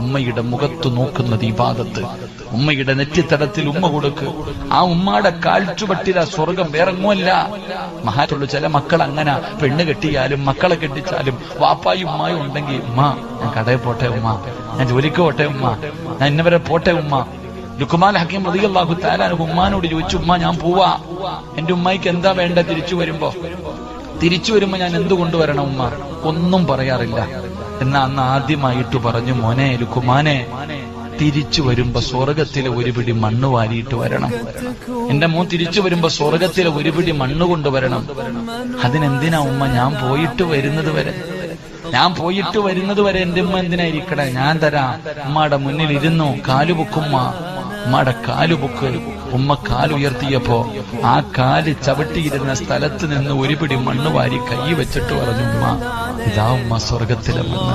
ഉമ്മയുടെ മുഖത്ത് നോക്കുന്നത് ഇബാദത്ത്. ഉമ്മയുടെ നെറ്റിത്തടത്തിൽ ഉമ്മ കൊടുക്ക്. ആ ഉമ്മയുടെ കാൽച്ചുവട്ടില സ്വർഗം വേറെങ്ങുമല്ല. മഹാറ്റുള്ള ചില മക്കൾ അങ്ങനെ പെണ്ണ് കെട്ടിയാലും മക്കളെ കെട്ടിച്ചാലും വാപ്പായും ഉമ്മായും ഉണ്ടെങ്കിൽ, ഉമ്മ ഞാൻ കടയിൽ പോട്ടെ ഉമ്മ, ഞാൻ ജോലിക്ക് പോട്ടെ ഉമ്മ, ഞാൻ ഇന്നവരെ പോട്ടെ ഉമ്മ. ലുക്മാൻ ഹക്കീം റളിയല്ലാഹു തആല അൻഹു ഉമ്മാനോട് ചോദിച്ചു, ഉമ്മ ഞാൻ പോവാ, എന്റെ ഉമ്മയ്ക്ക് എന്താ വേണ്ട തിരിച്ചു വരുമ്പോ ഞാൻ എന്ത് കൊണ്ടുവരണം ഉമ്മ? ഒന്നും പറയാറില്ല. എന്നാ അന്ന് ആദ്യമായിട്ട് പറഞ്ഞു, മോനെ ലുക്മാനെ, തിരിച്ചു വരുമ്പോ സ്വർഗത്തിലെ ഒരു പിടി മണ്ണ് വാരിയിട്ട് വരണം. എന്റെ മോൻ തിരിച്ചു വരുമ്പോ സ്വർഗത്തിലെ ഒരു പിടി മണ്ണ് കൊണ്ടുവരണം. അതിനെന്തിനാ ഉമ്മ? ഞാൻ പോയിട്ട് വരുന്നത് വരെ എന്റെ ഉമ്മ എന്തിനാ ഇരിക്കണേ? ഞാൻ തരാം. ഉമ്മയുടെ മുന്നിൽ ഇരുന്നു കാലുപൊക്കുമ്മ. ഉമ്മയുടെ കാലുപൊക്ക്. ഉമ്മ കാലുയർത്തിയപ്പോ ആ കാല് ചവിട്ടിയിരുന്ന സ്ഥലത്ത് നിന്ന് ഒരു പിടി മണ്ണ് വാരി കൈ വെച്ചിട്ട് പറഞ്ഞു, ഉമ്മ ഇതാ ഉമ്മ സ്വർഗത്തിലെ മണ്ണ്.